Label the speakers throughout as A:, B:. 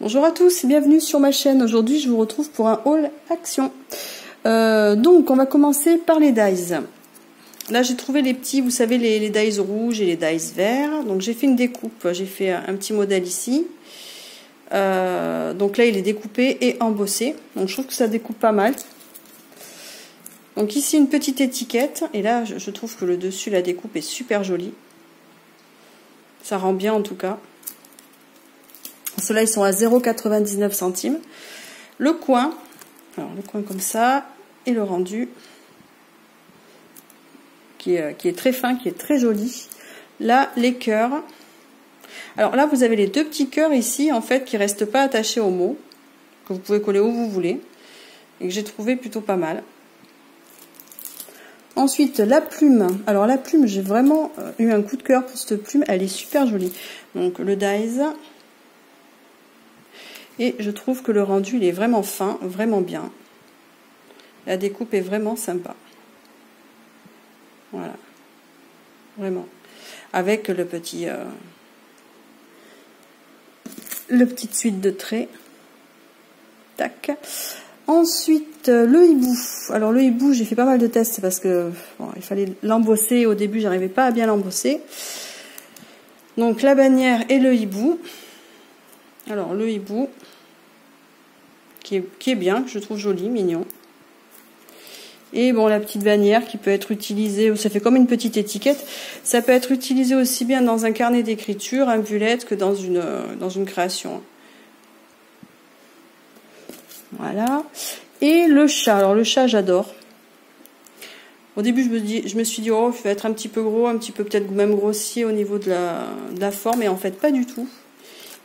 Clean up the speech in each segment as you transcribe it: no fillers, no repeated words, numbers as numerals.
A: Bonjour à tous et bienvenue sur ma chaîne. Aujourd'hui je vous retrouve pour un haul action. Donc on va commencer par les dies. Là j'ai trouvé les petits, vous savez les dies rouges et les dies verts. Donc j'ai fait une découpe, j'ai fait un petit modèle ici. Donc là il est découpé et embossé. Donc je trouve que ça découpe pas mal. Donc ici une petite étiquette. Et là je trouve que le dessus, la découpe est super jolie. Ça rend bien en tout cas. Ceux-là, ils sont à 0,99 centimes. Le coin, alors le coin comme ça, et le rendu, qui est très fin, qui est très joli. Là, les cœurs. Alors là, vous avez les deux petits cœurs ici, en fait, qui ne restent pas attachés aux mots, que vous pouvez coller où vous voulez, et que j'ai trouvé plutôt pas mal. Ensuite, la plume. Alors la plume, j'ai vraiment eu un coup de cœur pour cette plume, elle est super jolie. Donc le dies. Et je trouve que le rendu, il est vraiment fin, vraiment bien. La découpe est vraiment sympa. Voilà. Vraiment. Avec le petit... petite suite de traits. Tac. Ensuite, le hibou. Alors le hibou, j'ai fait pas mal de tests parce que bon, il fallait l'embosser. Au début, j'arrivais pas à bien l'embosser. Donc la bannière et le hibou. Alors le hibou... Qui est bien, que je trouve joli, mignon. Et bon, la petite bannière qui peut être utilisée, ça fait comme une petite étiquette, ça peut être utilisé aussi bien dans un carnet d'écriture, un bullet, que dans une création. Voilà. Et le chat, alors le chat j'adore. Au début je me suis dit, oh, il va être un petit peu gros, un petit peu peut-être même grossier au niveau de la forme, et en fait pas du tout.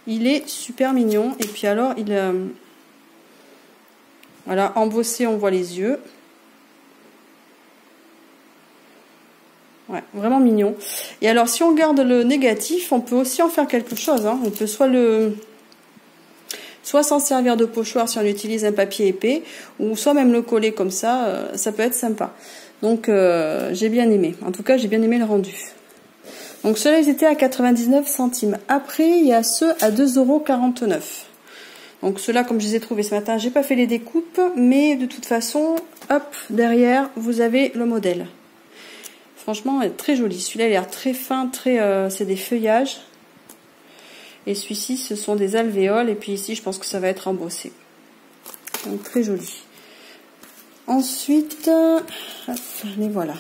A: Il est super mignon, et puis alors il... Voilà, embossé, on voit les yeux. Ouais, vraiment mignon. Et alors, si on garde le négatif, on peut aussi en faire quelque chose. Hein. On peut soit s'en servir de pochoir si on utilise un papier épais, ou soit même le coller comme ça, ça peut être sympa. Donc, j'ai bien aimé. En tout cas, j'ai bien aimé le rendu. Donc, ceux-là, ils étaient à 99 centimes. Après, il y a ceux à 2,49 €. Donc ceux-là, comme je les ai trouvés ce matin, j'ai pas fait les découpes, mais de toute façon, hop, derrière, vous avez le modèle. Franchement, elle est très jolie. Celui-là, il a l'air très fin, c'est des feuillages. Et celui-ci, ce sont des alvéoles. Et puis ici, je pense que ça va être embossé. Donc très joli. Ensuite, hop, les voilà.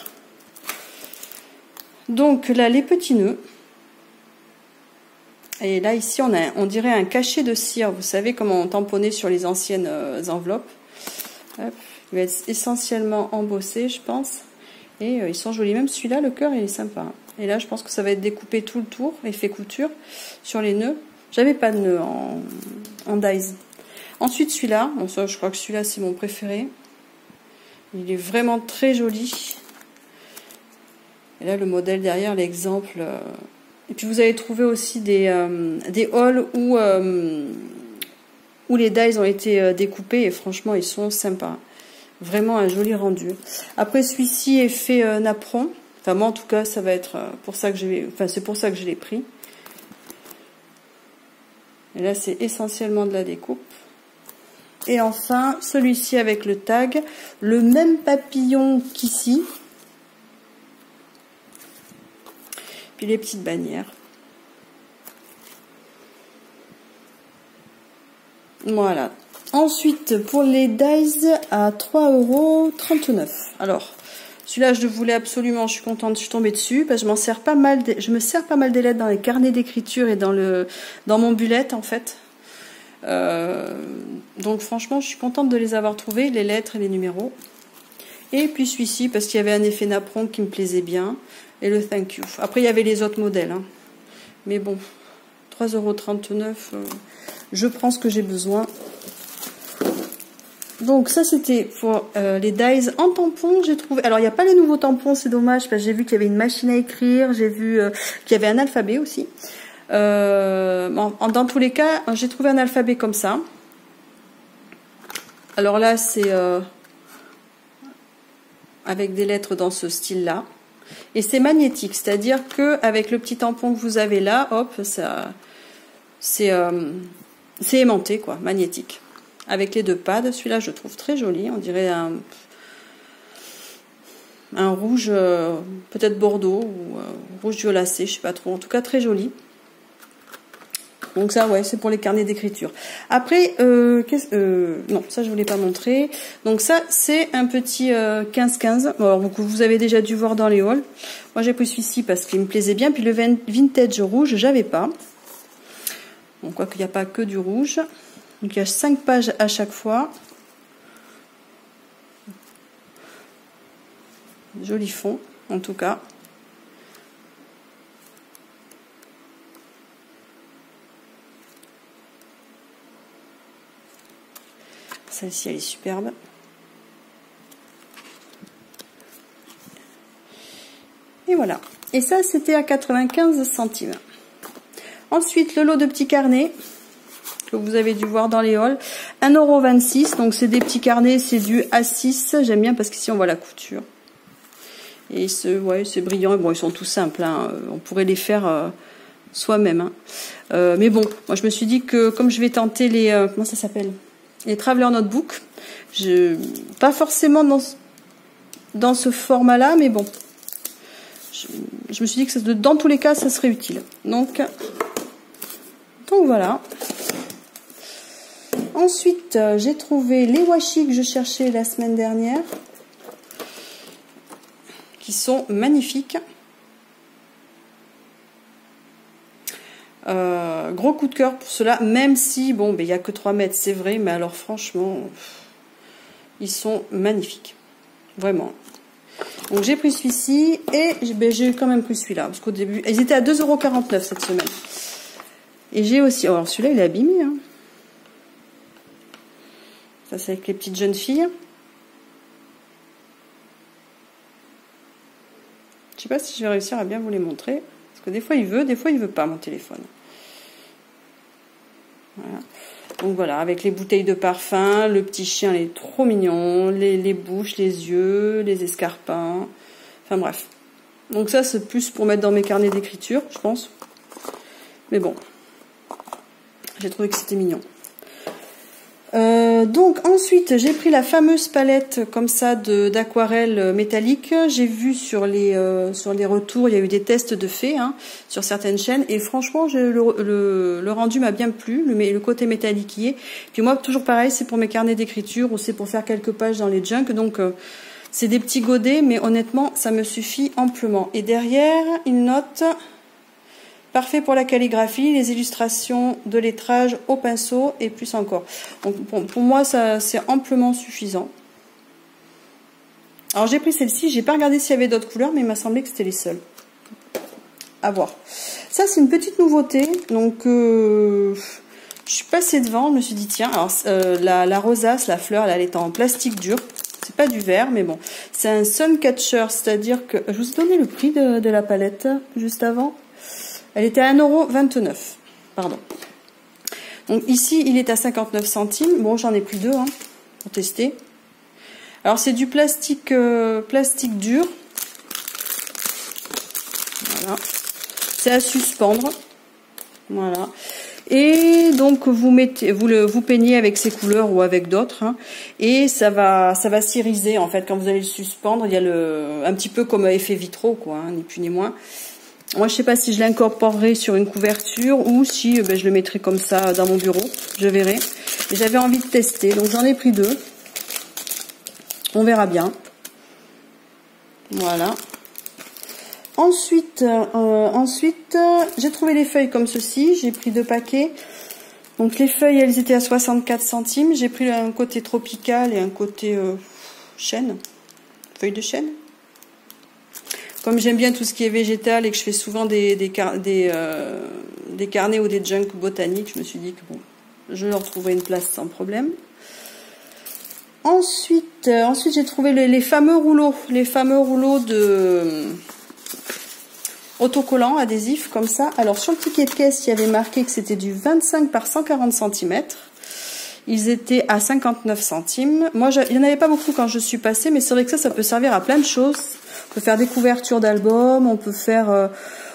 A: Donc là, les petits nœuds. Et là, ici, on dirait un cachet de cire. Vous savez comment on tamponnait sur les anciennes enveloppes. Hop. Il va être essentiellement embossé, je pense. Et ils sont jolis. Même celui-là, le cœur, il est sympa. Et là, je pense que ça va être découpé tout le tour, effet couture, sur les nœuds. J'avais pas de nœuds en dies. Ensuite, celui-là. Bon, ça, je crois que celui-là, c'est mon préféré. Il est vraiment très joli. Et là, le modèle derrière, l'exemple... Et puis vous allez trouver aussi des hauls où les dies ont été découpés et franchement ils sont sympas. Vraiment un joli rendu. Après celui-ci est fait napperon. Enfin moi en tout cas ça va être pour ça que c'est pour ça que je l'ai pris. Et là c'est essentiellement de la découpe. Et enfin celui-ci avec le tag, le même papillon qu'ici. Puis les petites bannières. Voilà. Ensuite, pour les dies à 3,39 €. Alors, celui-là, je le voulais absolument. Je suis contente, je suis tombée dessus. Parce que je me sers pas mal des lettres dans les carnets d'écriture et dans mon bullet, en fait. Donc, franchement, je suis contente de les avoir trouvés, les lettres et les numéros. Et puis celui-ci, parce qu'il y avait un effet napperon qui me plaisait bien. Et le thank you. Après, il y avait les autres modèles. Hein. Mais bon, 3,39 €, je prends ce que j'ai besoin. Donc, ça, c'était pour les dies en tampon. J'ai trouvé... Alors, il n'y a pas les nouveaux tampons, c'est dommage, parce que j'ai vu qu'il y avait une machine à écrire. J'ai vu qu'il y avait un alphabet aussi. Dans tous les cas, j'ai trouvé un alphabet comme ça. Alors là, c'est... avec des lettres dans ce style-là. Et c'est magnétique, c'est-à-dire que avec le petit tampon que vous avez là, hop, ça, c'est c'est aimanté, quoi, magnétique. Avec les 2 pads. Celui-là, je trouve très joli. On dirait un rouge, peut-être bordeaux, ou rouge violacé, je sais pas trop. En tout cas, très joli. Donc ça, ouais, c'est pour les carnets d'écriture. Après, non, ça je voulais pas montrer. Donc ça, c'est un petit 15-15. Alors vous avez déjà dû voir dans les hauls. Moi, j'ai pris celui-ci parce qu'il me plaisait bien. Puis le vintage rouge, j'avais pas. Bon, quoi qu'il n'y a pas que du rouge. Donc il y a 5 pages à chaque fois. Joli fond, en tout cas. Celle-ci, elle est superbe. Et voilà. Et ça, c'était à 95 centimes. Ensuite, le lot de petits carnets que vous avez dû voir dans les hauls. 1,26 €. Donc, c'est des petits carnets, c'est du A6. J'aime bien parce qu'ici, on voit la couture. Et ouais, c'est brillant. Bon, ils sont tout simples. Hein. On pourrait les faire soi-même. Hein. Mais bon, moi, je me suis dit que comme je vais tenter les... comment ça s'appelle? Les Traveler Notebook. Pas forcément dans ce format-là, mais bon. Je me suis dit que dans tous les cas, ça serait utile. Donc voilà. Ensuite, j'ai trouvé les washi que je cherchais la semaine dernière. Qui sont magnifiques. Gros coup de cœur pour cela, même si, bon, il n'y a que 3 mètres, c'est vrai, mais alors franchement, ils sont magnifiques. Vraiment. Donc j'ai pris celui-ci et j'ai quand même pris celui-là, parce qu'au début, ils étaient à 2,49 € cette semaine. Et j'ai aussi, alors celui-là, il est abîmé. Hein. Ça, c'est avec les petites jeunes filles. Je sais pas si je vais réussir à bien vous les montrer. Parce que des fois il veut pas mon téléphone. Voilà. Donc voilà, avec les bouteilles de parfum, le petit chien il est trop mignon, les bouches, les yeux, les escarpins. Enfin bref. Donc ça c'est plus pour mettre dans mes carnets d'écriture, je pense. Mais bon. J'ai trouvé que c'était mignon. Donc ensuite j'ai pris la fameuse palette comme ça d'aquarelle métallique. J'ai vu sur les retours, il y a eu des tests de fait hein, sur certaines chaînes et franchement le rendu m'a bien plu, le côté métallique y est. Puis moi toujours pareil, c'est pour mes carnets d'écriture ou c'est pour faire quelques pages dans les junk. Donc c'est des petits godets mais honnêtement ça me suffit amplement. Et derrière il note... Parfait pour la calligraphie, les illustrations de lettrage au pinceau et plus encore. Donc pour moi, ça c'est amplement suffisant. Alors j'ai pris celle-ci, j'ai pas regardé s'il y avait d'autres couleurs, mais il m'a semblé que c'était les seules. À voir. Ça c'est une petite nouveauté. Donc je suis passée devant, je me suis dit tiens, alors la rosace, la fleur, elle est en plastique dur. C'est pas du verre, mais bon. C'est un sun catcher, c'est-à-dire que je vous ai donné le prix de la palette juste avant. Elle était à 1,29 €. Pardon. Donc ici, il est à 59 centimes. Bon, j'en ai pris 2 hein, pour tester. Alors, c'est du plastique, plastique dur. Voilà. C'est à suspendre. Voilà. Et donc, vous peignez avec ces couleurs ou avec d'autres. Hein, et ça va s'iriser, en fait, quand vous allez le suspendre. Il y a un petit peu comme effet vitraux, quoi, hein, ni plus ni moins. Moi, je sais pas si je l'incorporerai sur une couverture ou si je le mettrai comme ça dans mon bureau. Je verrai. J'avais envie de tester, donc j'en ai pris 2. On verra bien. Voilà. Ensuite, j'ai trouvé les feuilles comme ceci. J'ai pris 2 paquets. Donc les feuilles, elles étaient à 64 centimes. J'ai pris un côté tropical et un côté chêne. Feuille de chêne. Comme j'aime bien tout ce qui est végétal et que je fais souvent des carnets ou des junk botaniques, je me suis dit que bon, je leur trouverai une place sans problème. Ensuite j'ai trouvé les fameux rouleaux. Les fameux rouleaux de autocollants adhésifs comme ça. Alors sur le ticket de caisse, il y avait marqué que c'était du 25 par 140 cm. Ils étaient à 59 centimes. Moi, il n'y en avait pas beaucoup quand je suis passée, mais c'est vrai que ça peut servir à plein de choses. peut faire des couvertures d'albums, on peut faire,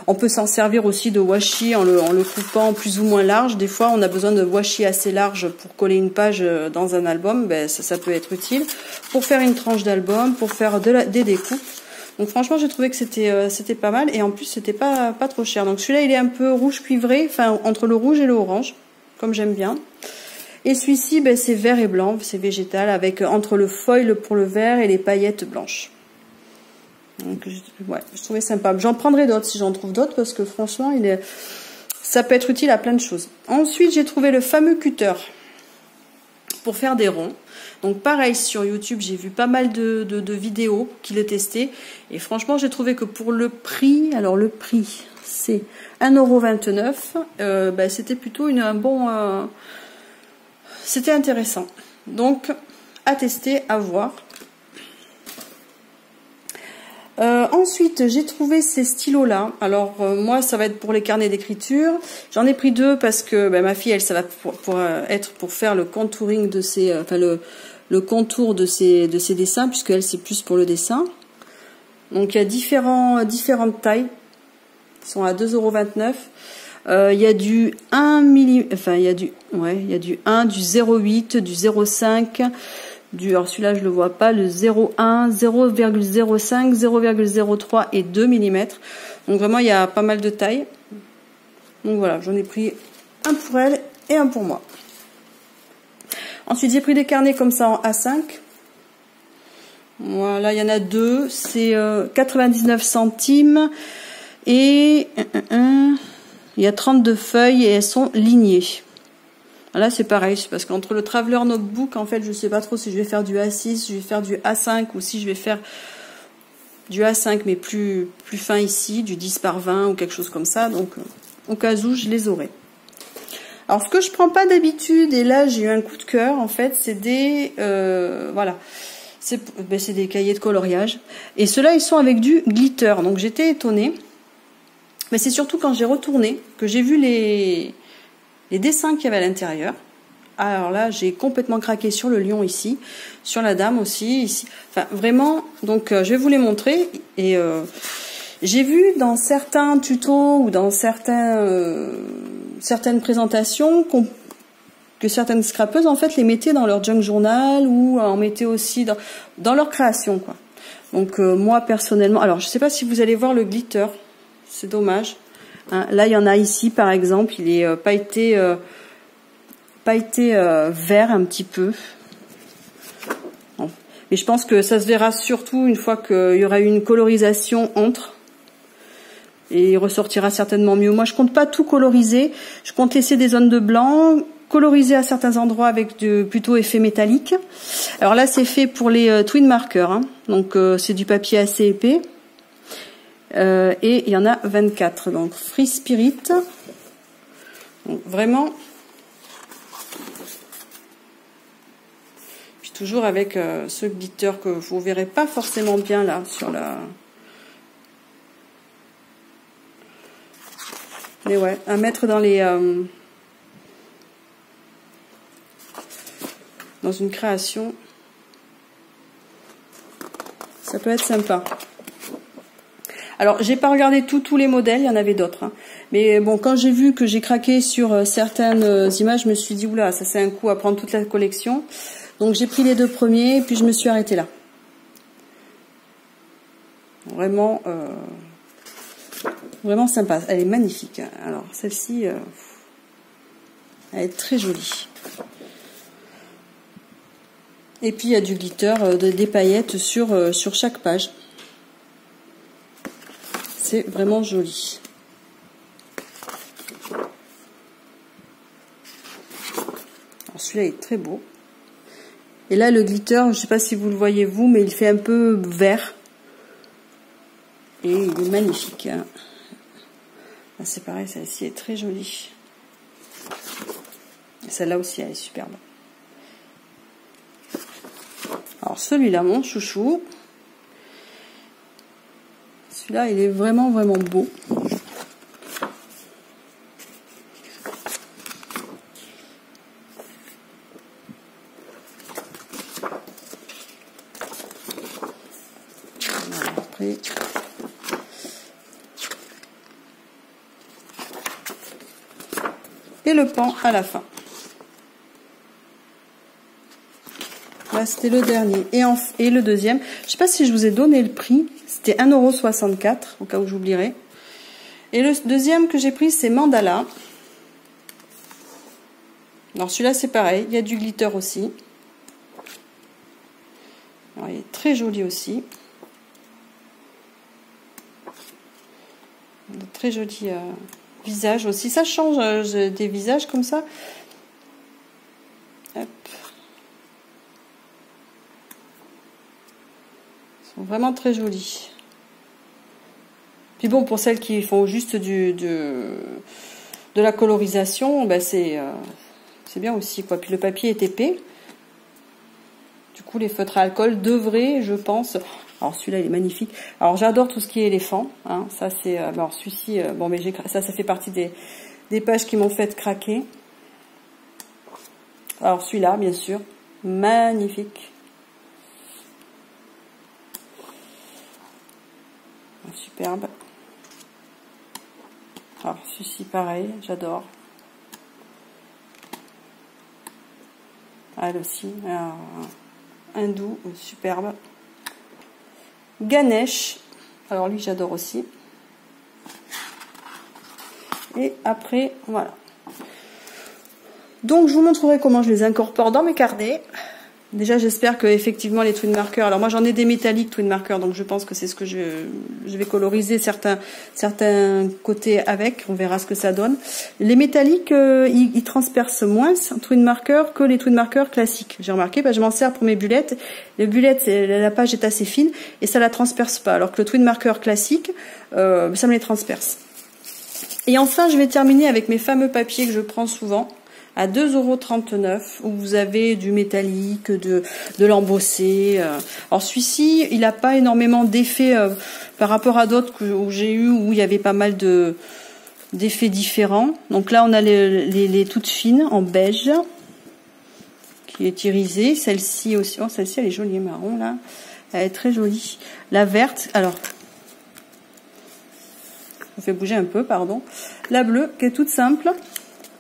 A: on peut s'en servir aussi de washi en le coupant plus ou moins large. Des fois, on a besoin de washi assez large pour coller une page dans un album, ben ça peut être utile. Pour faire une tranche d'album, pour faire des découpes. Donc franchement, j'ai trouvé que c'était pas mal et en plus c'était pas trop cher. Donc celui-là, il est un peu rouge cuivré, enfin entre le rouge et le orange, comme j'aime bien. Et celui-ci, ben, c'est vert et blanc, c'est végétal, avec entre le foil pour le vert et les paillettes blanches. Donc, ouais, je trouvais sympa. J'en prendrai d'autres si j'en trouve d'autres, parce que franchement, ça peut être utile à plein de choses. Ensuite, j'ai trouvé le fameux cutter pour faire des ronds. Donc pareil, sur YouTube, j'ai vu pas mal de vidéos qui le testaient. Et franchement, j'ai trouvé que pour le prix, alors le prix, c'est 1,29 €. Ben, c'était plutôt un bon... c'était intéressant. Donc, à tester, à voir. Ensuite, j'ai trouvé ces stylos-là. Alors, moi, ça va être pour les carnets d'écriture. J'en ai pris 2 parce que ben, ma fille, elle, ça va pour faire le contouring de ses... enfin, le contour de ses dessins, puisque elle, c'est plus pour le dessin. Donc, il y a différentes tailles. Ils sont à 2,29 €. Il y a du 1 mm... Enfin, il y a du 1, du 0,8, du 0,5... alors celui-là je le vois pas, le 0,1, 0,05, 0,03 et 2 mm. Donc vraiment il y a pas mal de tailles. Donc voilà, j'en ai pris un pour elle et un pour moi. Ensuite j'ai pris des carnets comme ça en A5. Voilà, il y en a 2, c'est 99 centimes et il y a 32 feuilles et elles sont lignées. Là, c'est pareil, c'est parce qu'entre le Traveler Notebook, en fait, je sais pas trop si je vais faire du A6, si je vais faire du A5 ou si je vais faire du A5 mais plus fin ici, du 10 par 20 ou quelque chose comme ça. Donc, au cas où, je les aurai. Alors, ce que je prends pas d'habitude, et là, j'ai eu un coup de cœur, en fait, c'est des... voilà. C'est des cahiers de coloriage. Et ceux-là, ils sont avec du glitter. Donc, j'étais étonnée. Mais c'est surtout quand j'ai retourné que j'ai vu les dessins qu'il y avait à l'intérieur. Alors là, j'ai complètement craqué sur le lion ici, sur la dame aussi, ici. Enfin, vraiment, donc je vais vous les montrer. Et j'ai vu dans certains tutos ou dans certaines présentations que certaines scrapeuses, en fait, les mettaient dans leur junk journal ou en mettaient aussi dans leur création, quoi. Donc moi, personnellement... Alors, je sais pas si vous allez voir le glitter. C'est dommage. Hein, là, il y en a ici, par exemple, il est pailleté vert un petit peu. Bon. Mais je pense que ça se verra surtout une fois qu'il y aura eu une colorisation entre. Et il ressortira certainement mieux. Moi, je compte pas tout coloriser. Je compte laisser des zones de blanc, coloriser à certains endroits avec plutôt effet métallique. Alors là, c'est fait pour les twin markers. Hein. Donc, c'est du papier assez épais. Et il y en a 24, donc Free Spirit. Donc vraiment, puis toujours avec ce glitter que vous verrez pas forcément bien là sur la. Mais ouais, à mettre dans les dans une création, ça peut être sympa. Alors, j'ai pas regardé tous les modèles, il y en avait d'autres. Hein. Mais bon, quand j'ai vu que j'ai craqué sur certaines images, je me suis dit, oula, ça c'est un coup à prendre toute la collection. Donc, j'ai pris les 2 premiers, et puis je me suis arrêtée là. Vraiment, vraiment sympa. Elle est magnifique. Alors, celle-ci, elle est très jolie. Et puis, il y a du glitter, des paillettes sur chaque page. C'est vraiment joli. Alors celui-là est très beau. Et là le glitter, je ne sais pas si vous le voyez vous, mais il fait un peu vert. Et il est magnifique. Hein. C'est pareil, celle-ci est très jolie. Celle-là aussi, elle est superbe. Alors celui-là, mon chouchou. Celui-là, il est vraiment, vraiment beau. Voilà, après, côté. Et le pan à la fin. Là, c'était le dernier. Et le deuxième, je ne sais pas si je vous ai donné le prix. C'était 1,64 €, au cas où j'oublierai. Et le deuxième que j'ai pris, c'est Mandala. Alors celui-là, c'est pareil. Il y a du glitter aussi. Alors, il est très joli aussi. De très joli visage aussi. Ça change des visages comme ça. Hop. Ils sont vraiment très jolis. Puis bon, pour celles qui font juste de la colorisation, ben c'est bien aussi, quoi. Puis le papier est épais. Du coup, les feutres à alcool devraient, je pense... Alors celui-là, il est magnifique. Alors j'adore tout ce qui est éléphant. Hein. Ça, c'est... alors celui-ci, bon, mais ça fait partie des pages qui m'ont fait craquer. Alors celui-là, bien sûr. Magnifique. Superbe. Alors celui-ci, pareil, j'adore. Elle aussi. Alors, hindou, superbe. Ganesh, alors lui j'adore aussi. Et après, voilà. Donc je vous montrerai comment je les incorpore dans mes carnets. Déjà j'espère que effectivement les twin markers, alors moi j'en ai des métalliques twin markers, donc je pense que c'est ce que je vais coloriser certains côtés avec, on verra ce que ça donne. Les métalliques, ils transpercent moins twin marker que les twin markers classiques. J'ai remarqué, je m'en sers pour mes bullettes. Les bullettes, la page est assez fine et ça la transperce pas, alors que le twin marker classique, ça me les transperce. Et enfin je vais terminer avec mes fameux papiers que je prends souvent. À 2,39 €, où vous avez du métallique, de l'embossé. Alors celui-ci, il n'a pas énormément d'effets par rapport à d'autres où j'ai eu, où il y avait pas mal d'effets différents. Donc là, on a les toutes fines en beige, qui est irisée. Celle-ci aussi, oh celle-ci elle est jolie, marron là. Elle est très jolie. La verte, alors, je fais bouger un peu, pardon. La bleue, qui est toute simple.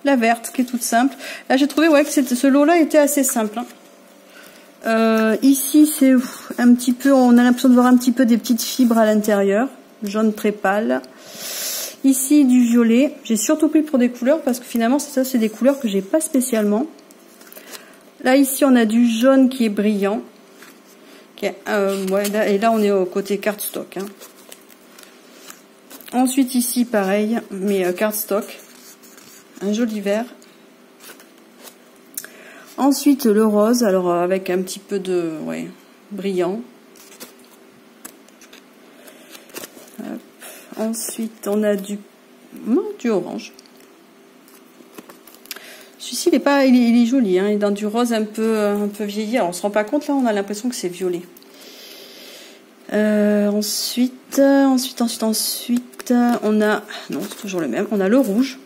A: La verte qui est toute simple. Là j'ai trouvé que ce lot là était assez simple. Ici c'est un petit peu, on a l'impression de voir un petit peu des petites fibres à l'intérieur, jaune très pâle. Ici du violet. J'ai surtout pris pour des couleurs parce que finalement ça c'est des couleurs que j'ai pas spécialement. Là ici on a du jaune qui est brillant. Et là on est au côté cardstock. Hein. Ensuite ici pareil, mais cardstock. Un joli vert. Ensuite le rose, alors avec un petit peu de brillant. Hop. Ensuite on a du orange. Celui-ci il est joli, hein, il est dans du rose un peu vieilli. Alors on se rend pas compte là, on a l'impression que c'est violet. Ensuite on a, non c'est toujours le même, on a le rouge.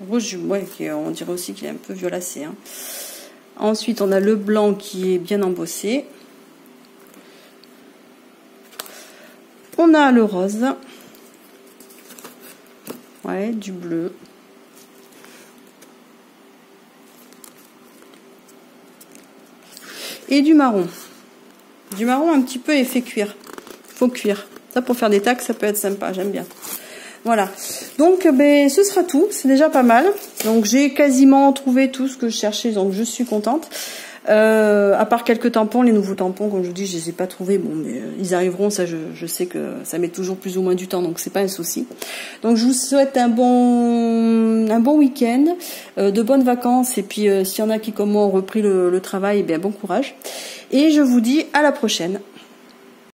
A: Rouge, on dirait aussi qu'il est un peu violacé. Hein. Ensuite, on a le blanc qui est bien embossé. On a le rose. Ouais, du bleu. Et du marron. Du marron un petit peu effet cuir. Faut cuire. Ça, pour faire des tacs, ça peut être sympa. J'aime bien. Voilà, donc ce sera tout, c'est déjà pas mal. Donc j'ai quasiment trouvé tout ce que je cherchais, donc je suis contente. À part quelques tampons, les nouveaux tampons, comme je vous dis, je les ai pas trouvés. Bon, mais ils arriveront, ça je sais que ça met toujours plus ou moins du temps, donc c'est pas un souci. Donc je vous souhaite un bon week-end, de bonnes vacances, et puis s'il y en a qui comme moi ont repris le travail, bon courage. Et je vous dis à la prochaine.